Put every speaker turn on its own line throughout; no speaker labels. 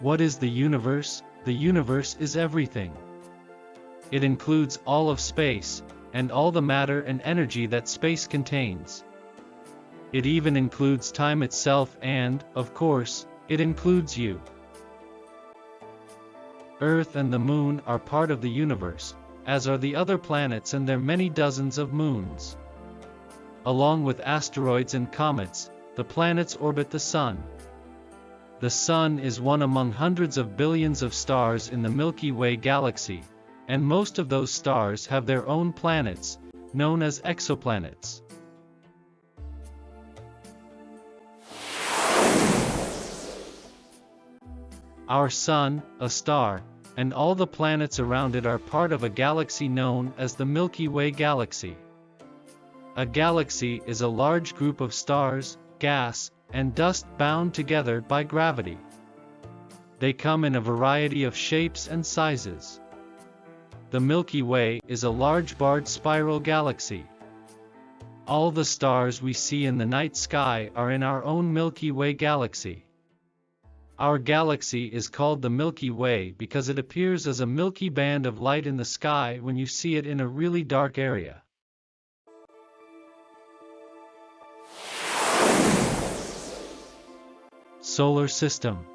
What is the universe? The universe is everything. It includes all of space, and all the matter and energy that space contains. It even includes time itself and, of course, it includes you. Earth and the Moon are part of the universe, as are the other planets and their many dozens of moons. Along with asteroids and comets, the planets orbit the Sun. The Sun is one among hundreds of billions of stars in the Milky Way galaxy, and most of those stars have their own planets, known as exoplanets. Our Sun, a star, and all the planets around it are part of a galaxy known as the Milky Way galaxy. A galaxy is a large group of stars, gas, and dust bound together by gravity. They come in a variety of shapes and sizes. The Milky Way is a large barred spiral galaxy. All the stars we see in the night sky are in our own Milky Way galaxy. Our galaxy is called the Milky Way because it appears as a milky band of light in the sky when you see it in a really dark area. Solar System.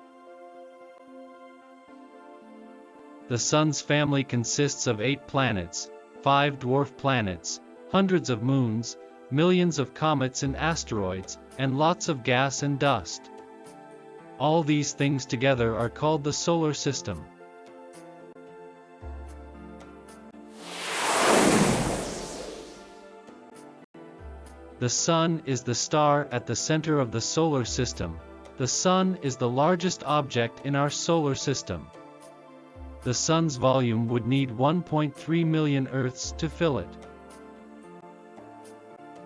The Sun's family consists of 8 planets, 5 dwarf planets, hundreds of moons, millions of comets and asteroids, and lots of gas and dust. All these things together are called the Solar System. The Sun is the star at the center of the Solar System. The Sun is the largest object in our Solar System. The Sun's volume would need 1.3 million Earths to fill it.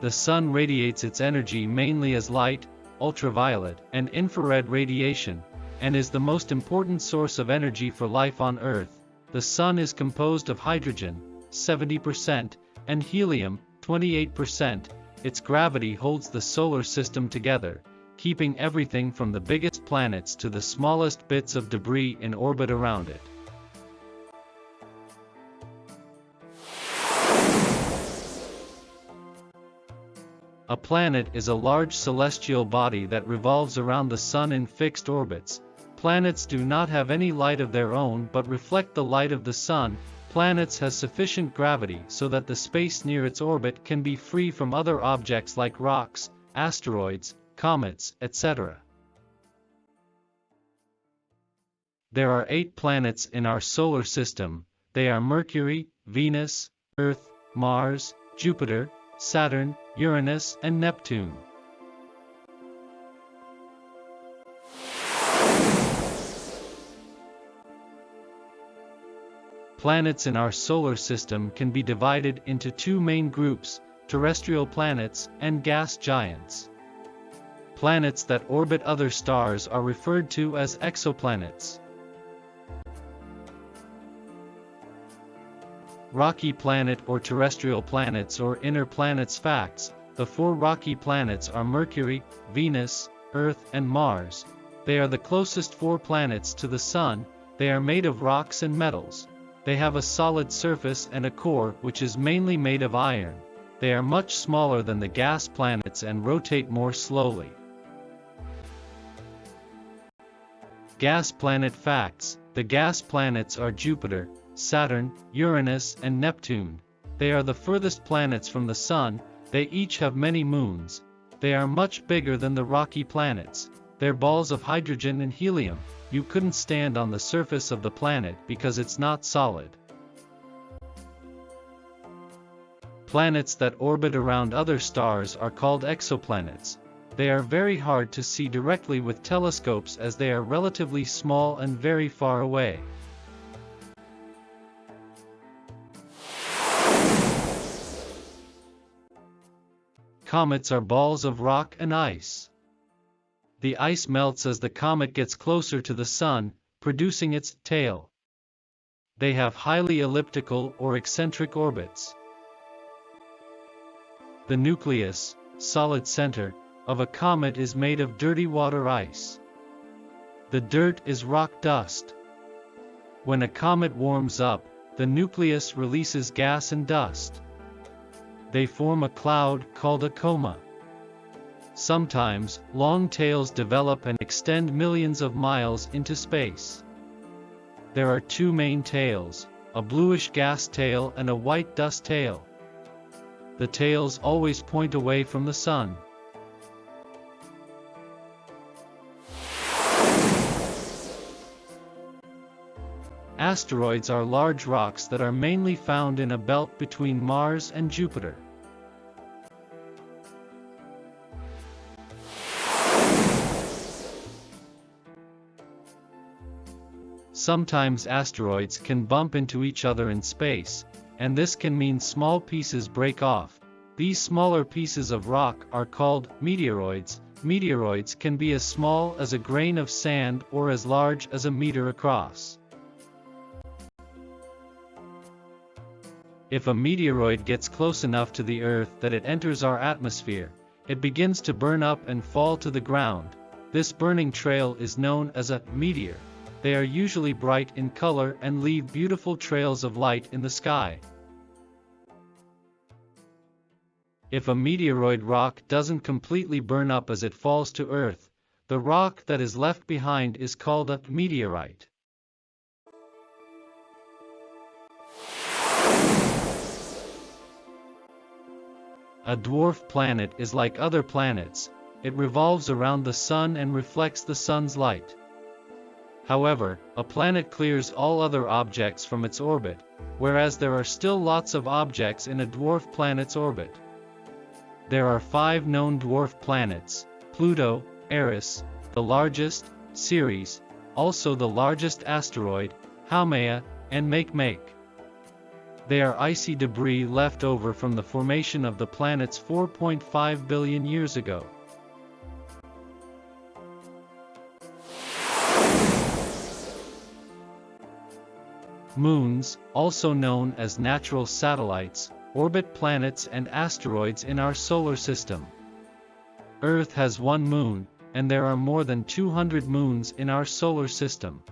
The Sun radiates its energy mainly as light, ultraviolet, and infrared radiation, and is the most important source of energy for life on Earth. The Sun is composed of hydrogen, 70%, and helium, 28%. Its gravity holds the Solar System together, keeping everything from the biggest planets to the smallest bits of debris in orbit around it. A planet is a large celestial body that revolves around the Sun in fixed orbits. Planets do not have any light of their own but reflect the light of the Sun. Planets has sufficient gravity so that the space near its orbit can be free from other objects like rocks, asteroids, comets, etc. There are 8 planets in our solar system. They are Mercury, Venus, Earth, Mars, Jupiter, Saturn, Uranus, and Neptune. Planets in our solar system can be divided into 2 main groups, terrestrial planets and gas giants. Planets that orbit other stars are referred to as exoplanets. Rocky planet or terrestrial planets or inner planets. Facts: the 4 rocky planets are Mercury, Venus, Earth, and Mars. They are the closest 4 planets to the Sun. They are made of rocks and metals. They have a solid surface and a core which is mainly made of iron. They are much smaller than the gas planets and rotate more slowly. Gas planet facts: the gas planets are Jupiter, Saturn, Uranus, and Neptune. They are the furthest planets from the Sun. They each have many moons. They are much bigger than the rocky planets. They're balls of hydrogen and helium. You couldn't stand on the surface of the planet because it's not solid. Planets that orbit around other stars are called exoplanets. They are very hard to see directly with telescopes as they are relatively small and very far away. Comets are balls of rock and ice. The ice melts as the comet gets closer to the Sun, producing its tail. They have highly elliptical or eccentric orbits. The nucleus, solid center, of a comet is made of dirty water ice. The dirt is rock dust. When a comet warms up, the nucleus releases gas and dust. They form a cloud called a coma. Sometimes, long tails develop and extend millions of miles into space. There are two main tails, a bluish gas tail and a white dust tail. The tails always point away from the sun. Asteroids are large rocks that are mainly found in a belt between Mars and Jupiter. Sometimes asteroids can bump into each other in space, and this can mean small pieces break off. These smaller pieces of rock are called meteoroids. Meteoroids can be as small as a grain of sand or as large as a meter across. If a meteoroid gets close enough to the Earth that it enters our atmosphere, it begins to burn up and fall to the ground. This burning trail is known as a meteor. They are usually bright in color and leave beautiful trails of light in the sky. If a meteoroid rock doesn't completely burn up as it falls to Earth, the rock that is left behind is called a meteorite. A dwarf planet is like other planets. It revolves around the sun and reflects the sun's light. However, a planet clears all other objects from its orbit, whereas there are still lots of objects in a dwarf planet's orbit. There are 5 known dwarf planets: Pluto, Eris, the largest, Ceres, also the largest asteroid, Haumea, and Makemake. They are icy debris left over from the formation of the planets 4.5 billion years ago. Moons, also known as natural satellites, orbit planets and asteroids in our solar system. Earth has one moon, and there are more than 200 moons in our solar system.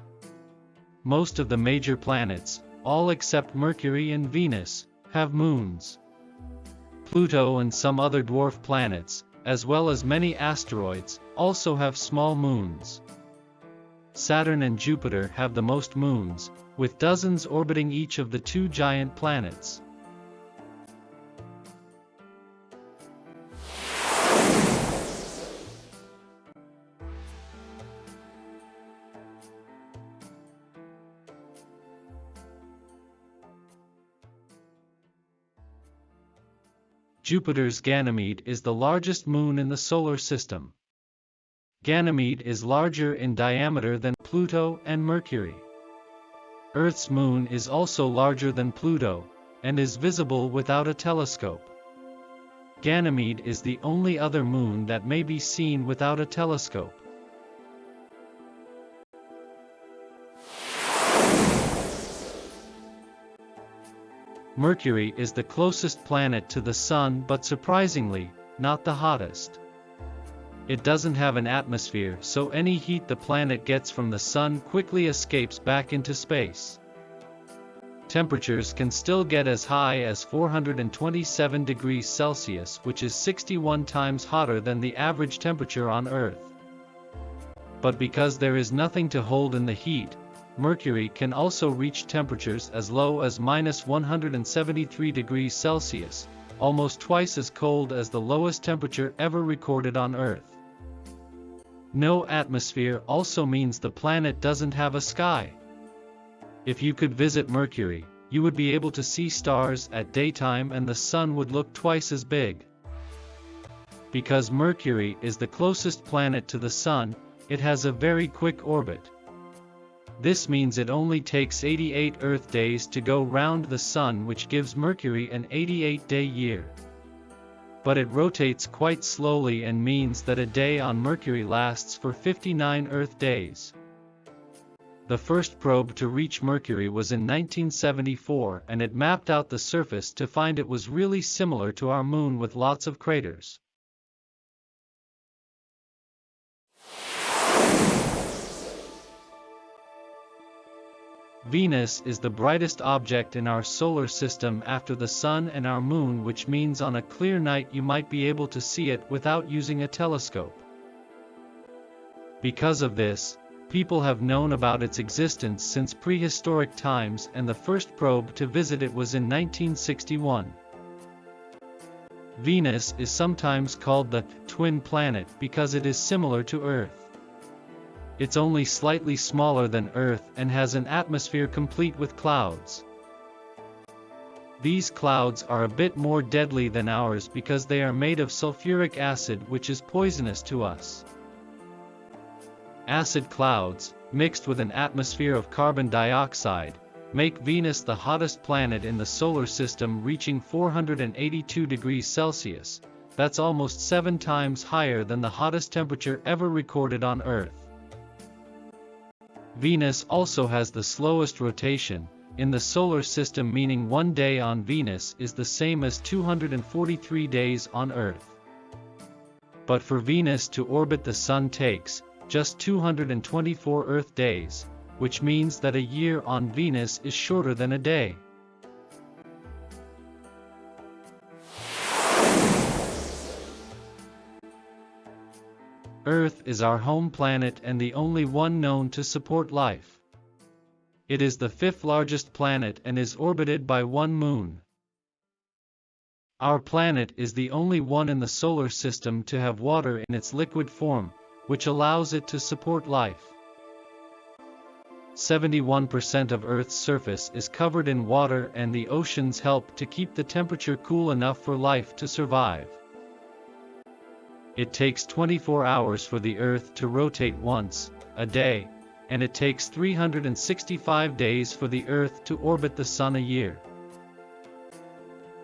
Most of the major planets, all except Mercury and Venus, have moons. Pluto and some other dwarf planets, as well as many asteroids, also have small moons. Saturn and Jupiter have the most moons, with dozens orbiting each of the 2 giant planets. Jupiter's Ganymede is the largest moon in the solar system. Ganymede is larger in diameter than Pluto and Mercury. Earth's moon is also larger than Pluto, and is visible without a telescope. Ganymede is the only other moon that may be seen without a telescope. Mercury is the closest planet to the Sun, but surprisingly, not the hottest. It doesn't have an atmosphere, so any heat the planet gets from the Sun quickly escapes back into space. Temperatures can still get as high as 427 degrees Celsius, which is 61 times hotter than the average temperature on Earth. But because there is nothing to hold in the heat, Mercury can also reach temperatures as low as -173 degrees Celsius, almost twice as cold as the lowest temperature ever recorded on Earth. No atmosphere also means the planet doesn't have a sky. If you could visit Mercury, you would be able to see stars at daytime and the Sun would look twice as big. Because Mercury is the closest planet to the Sun, it has a very quick orbit. This means it only takes 88 Earth days to go round the Sun, which gives Mercury an 88-day year. But it rotates quite slowly and means that a day on Mercury lasts for 59 Earth days. The first probe to reach Mercury was in 1974, and it mapped out the surface to find it was really similar to our Moon with lots of craters. Venus is the brightest object in our solar system after the Sun and our Moon, which means on a clear night you might be able to see it without using a telescope. Because of this, people have known about its existence since prehistoric times, and the first probe to visit it was in 1961. Venus is sometimes called the twin planet because it is similar to Earth. It's only slightly smaller than Earth and has an atmosphere complete with clouds. These clouds are a bit more deadly than ours because they are made of sulfuric acid, which is poisonous to us. Acid clouds, mixed with an atmosphere of carbon dioxide, make Venus the hottest planet in the solar system, reaching 482 degrees Celsius. That's almost 7 times higher than the hottest temperature ever recorded on Earth. Venus also has the slowest rotation in the solar system, meaning 1 day on Venus is the same as 243 days on Earth. But for Venus to orbit the Sun takes just 224 Earth days, which means that a year on Venus is shorter than a day. Earth is our home planet and the only one known to support life. It is the 5th largest planet and is orbited by one moon. Our planet is the only one in the solar system to have water in its liquid form, which allows it to support life. 71% of Earth's surface is covered in water, and the oceans help to keep the temperature cool enough for life to survive. It takes 24 hours for the Earth to rotate once a day, and it takes 365 days for the Earth to orbit the Sun a year.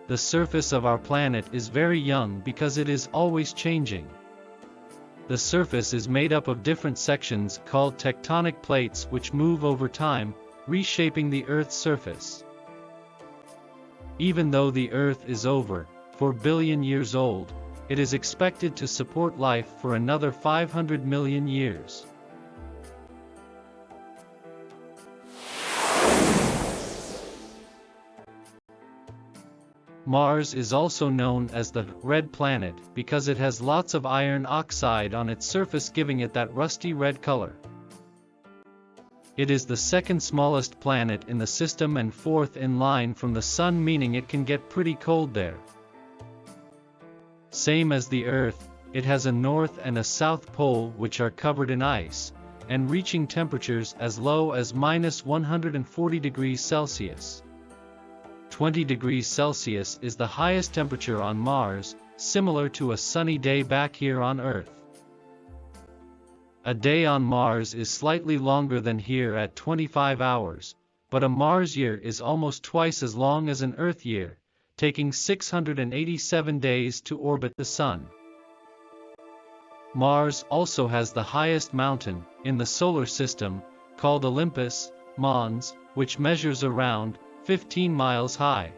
The surface of our planet is very young because it is always changing. The surface is made up of different sections called tectonic plates, which move over time, reshaping the Earth's surface. Even though the Earth is over 4 billion years old, it is expected to support life for another 500 million years. Mars is also known as the red planet because it has lots of iron oxide on its surface, giving it that rusty red color. It is the 2nd smallest planet in the system and 4th in line from the Sun, meaning it can get pretty cold there. Same as the Earth, it has a north and a south pole which are covered in ice, and reaching temperatures as low as -140 degrees Celsius. 20 degrees Celsius is the highest temperature on Mars, similar to a sunny day back here on Earth. A day on Mars is slightly longer than here at 25 hours, but a Mars year is almost twice as long as an Earth year, taking 687 days to orbit the Sun. Mars also has the highest mountain in the solar system, called Olympus Mons, which measures around 15 miles high.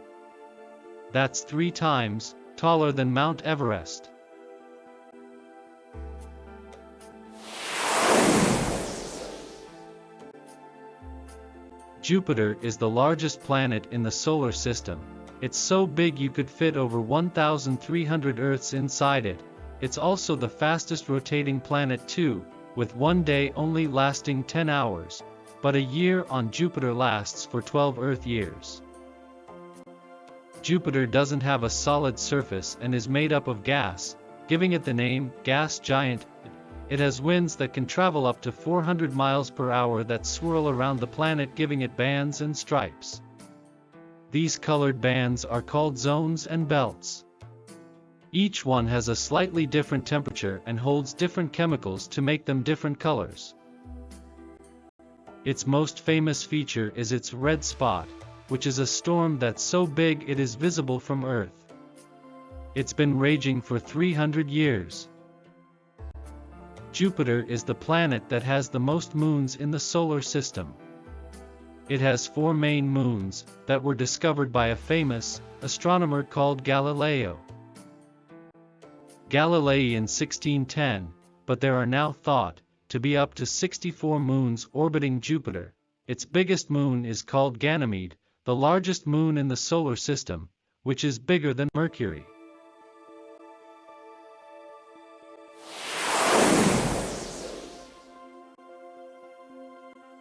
That's 3 times taller than Mount Everest. Jupiter is the largest planet in the solar system. It's so big you could fit over 1,300 Earths inside it. It's also the fastest rotating planet too, with 1 day only lasting 10 hours, but a year on Jupiter lasts for 12 Earth years. Jupiter doesn't have a solid surface and is made up of gas, giving it the name gas giant. It has winds that can travel up to 400 miles per hour that swirl around the planet, giving it bands and stripes. These colored bands are called zones and belts. Each one has a slightly different temperature and holds different chemicals to make them different colors. Its most famous feature is its red spot, which is a storm that's so big it is visible from Earth. It's been raging for 300 years. Jupiter is the planet that has the most moons in the solar system. It has 4 main moons that were discovered by a famous astronomer called Galileo Galilei in 1610, but there are now thought to be up to 64 moons orbiting Jupiter. its biggest moon is called Ganymede, the largest moon in the solar system, which is bigger than Mercury.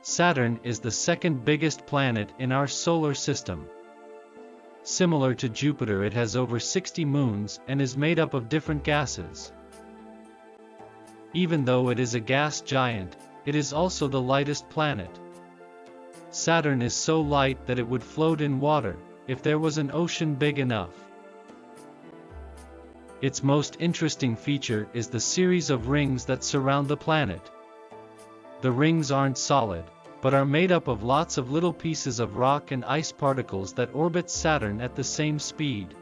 Saturn is the second biggest planet in our solar system. Similar to Jupiter, it has over 60 moons and is made up of different gases. Even though it is a gas giant, it is also the lightest planet. Saturn is so light that it would float in water, if there was an ocean big enough. Its most interesting feature is the series of rings that surround the planet. The rings aren't solid, but are made up of lots of little pieces of rock and ice particles that orbit Saturn at the same speed.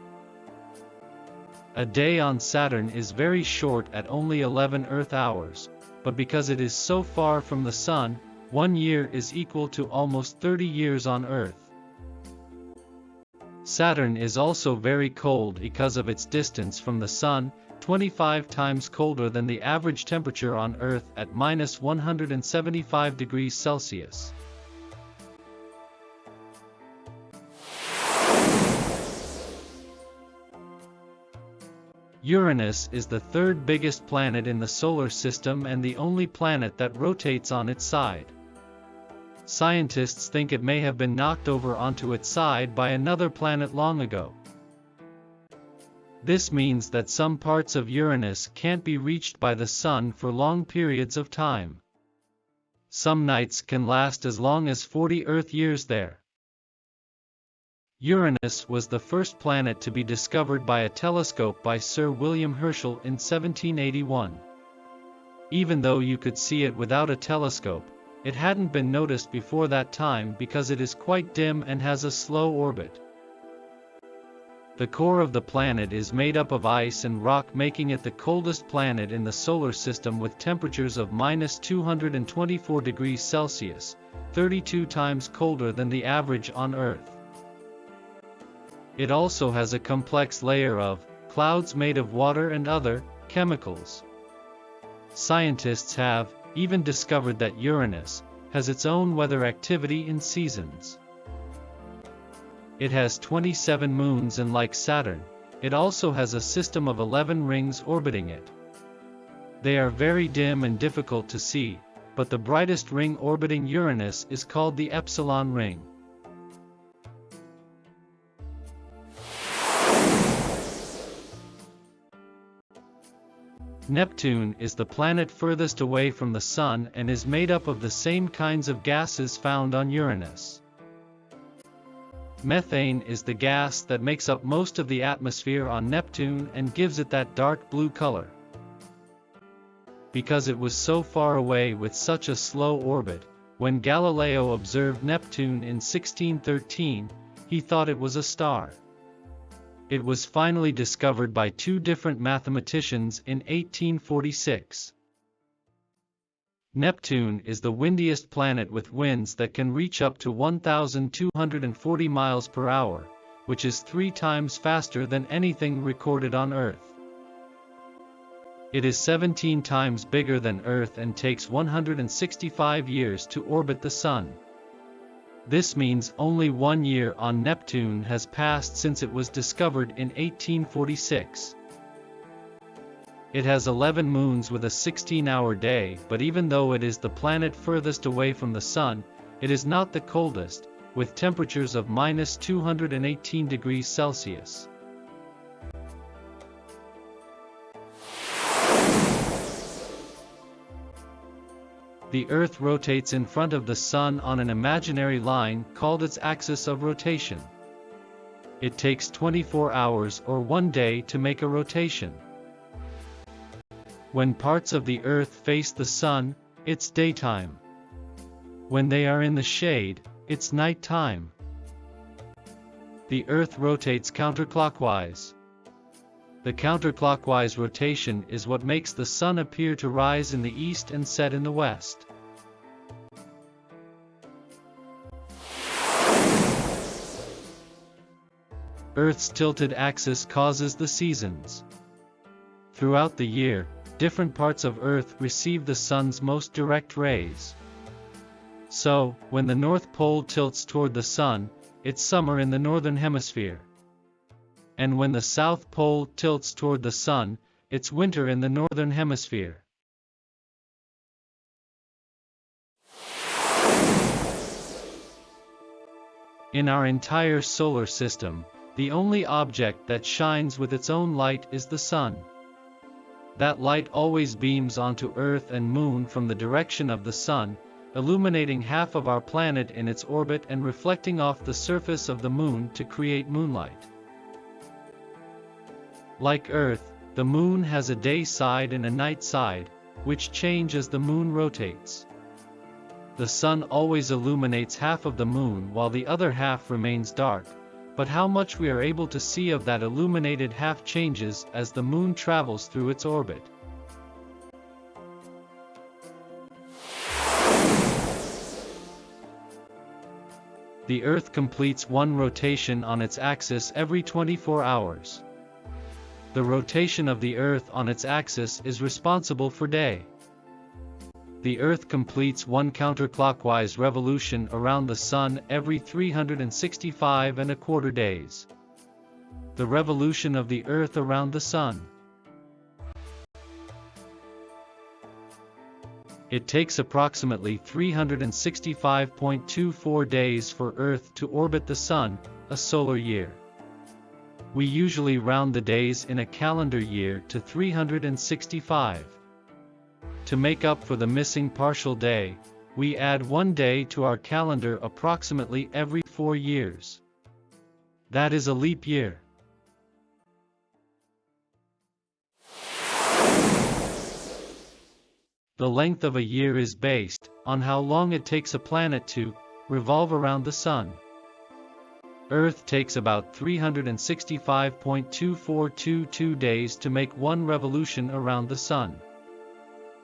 A day on Saturn is very short at only 11 Earth hours, but because it is so far from the Sun, 1 year is equal to almost 30 years on Earth. Saturn is also very cold because of its distance from the Sun, 25 times colder than the average temperature on Earth at -175 degrees Celsius. Uranus is the third biggest planet in the solar system and the only planet that rotates on its side. Scientists think it may have been knocked over onto its side by another planet long ago. This means that some parts of Uranus can't be reached by the Sun for long periods of time. Some nights can last as long as 40 Earth years there. Uranus was the first planet to be discovered by a telescope by Sir William Herschel in 1781. Even though you could see it without a telescope, it hadn't been noticed before that time because it is quite dim and has a slow orbit. The core of the planet is made up of ice and rock, making it the coldest planet in the solar system with temperatures of -224 degrees Celsius, 32 times colder than the average on Earth. It also has a complex layer of clouds made of water and other chemicals. Scientists have even discovered that Uranus has its own weather activity in seasons. It has 27 moons, and like Saturn, it also has a system of 11 rings orbiting it. They are very dim and difficult to see, but the brightest ring orbiting Uranus is called the Epsilon ring. Neptune is the planet furthest away from the Sun and is made up of the same kinds of gases found on Uranus. Methane is the gas that makes up most of the atmosphere on Neptune and gives it that dark blue color. Because it was so far away with such a slow orbit, when Galileo observed Neptune in 1613, he thought it was a star. It was finally discovered by two different mathematicians in 1846. Neptune is the windiest planet with winds that can reach up to 1,240 miles per hour, which is 3 times faster than anything recorded on Earth. It is 17 times bigger than Earth and takes 165 years to orbit the Sun. This means only 1 year on Neptune has passed since it was discovered in 1846. It has 11 moons with a 16-hour day, but even though it is the planet furthest away from the Sun, it is not the coldest, with temperatures of -218 degrees Celsius. The Earth rotates in front of the Sun on an imaginary line called its axis of rotation. It takes 24 hours or 1 day to make a rotation. When parts of the Earth face the Sun, it's daytime. When they are in the shade, it's nighttime. The Earth rotates counterclockwise. The counterclockwise rotation is what makes the Sun appear to rise in the east and set in the west. Earth's tilted axis causes the seasons. Throughout the year, different parts of Earth receive the Sun's most direct rays. So, when the North Pole tilts toward the Sun, it's summer in the northern hemisphere. And when the South Pole tilts toward the Sun, it's winter in the northern hemisphere. In our entire solar system, the only object that shines with its own light is the Sun. That light always beams onto Earth and Moon from the direction of the Sun, illuminating half of our planet in its orbit and reflecting off the surface of the Moon to create moonlight. Like Earth, the Moon has a day side and a night side, which change as the Moon rotates. The Sun always illuminates half of the Moon while the other half remains dark, but how much we are able to see of that illuminated half changes as the Moon travels through its orbit. The Earth completes one rotation on its axis every 24 hours. The rotation of the Earth on its axis is responsible for day. The Earth completes one counterclockwise revolution around the Sun every 365¼ days. The revolution of the Earth around the Sun. It takes approximately 365.24 days for Earth to orbit the Sun, a solar year. We usually round the days in a calendar year to 365. To make up for the missing partial day, we add one day to our calendar approximately every 4 years. That is a leap year. The length of a year is based on how long it takes a planet to revolve around the Sun. Earth takes about 365.2422 days to make one revolution around the Sun.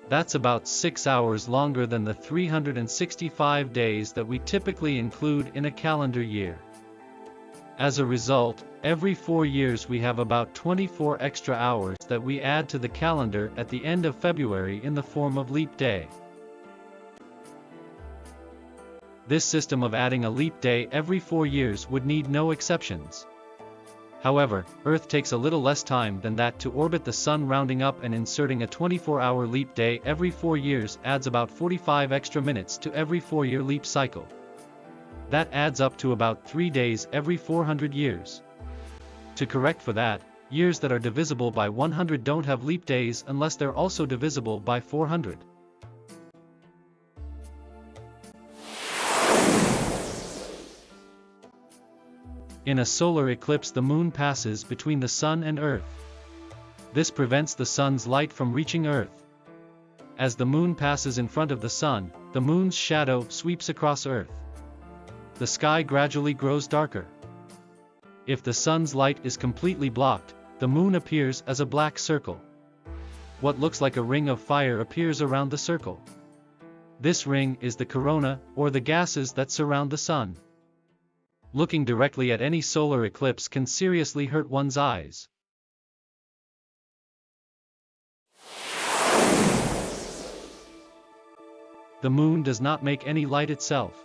That's about 6 hours longer than the 365 days that we typically include in a calendar year. As a result, every 4 years we have about 24 extra hours that we add to the calendar at the end of February in the form of leap day. This system of adding a leap day every 4 years would need no exceptions. However, Earth takes a little less time than that to orbit the Sun. Rounding up and inserting a 24-hour leap day every 4 years adds about 45 extra minutes to every 4-year leap cycle. That adds up to about 3 days every 400 years. To correct for that, years that are divisible by 100 don't have leap days unless they're also divisible by 400. In a solar eclipse, the Moon passes between the Sun and Earth. This prevents the Sun's light from reaching Earth. As the Moon passes in front of the Sun, the Moon's shadow sweeps across Earth. The sky gradually grows darker. If the Sun's light is completely blocked, the Moon appears as a black circle. What looks like a ring of fire appears around the circle. This ring is the corona, or the gases that surround the Sun. Looking directly at any solar eclipse can seriously hurt one's eyes. The Moon does not make any light itself.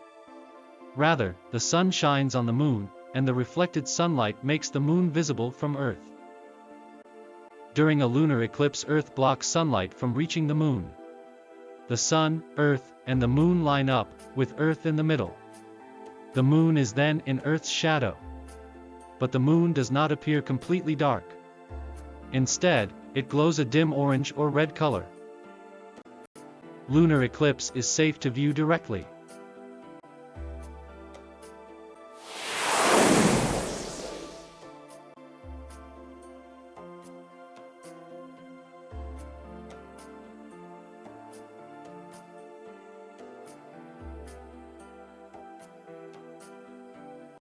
Rather, the Sun shines on the Moon, and the reflected sunlight makes the Moon visible from Earth. During a lunar eclipse, Earth blocks sunlight from reaching the Moon. The Sun, Earth, and the Moon line up, with Earth in the middle. The Moon is then in Earth's shadow. But the Moon does not appear completely dark. Instead, it glows a dim orange or red color. Lunar eclipse is safe to view directly.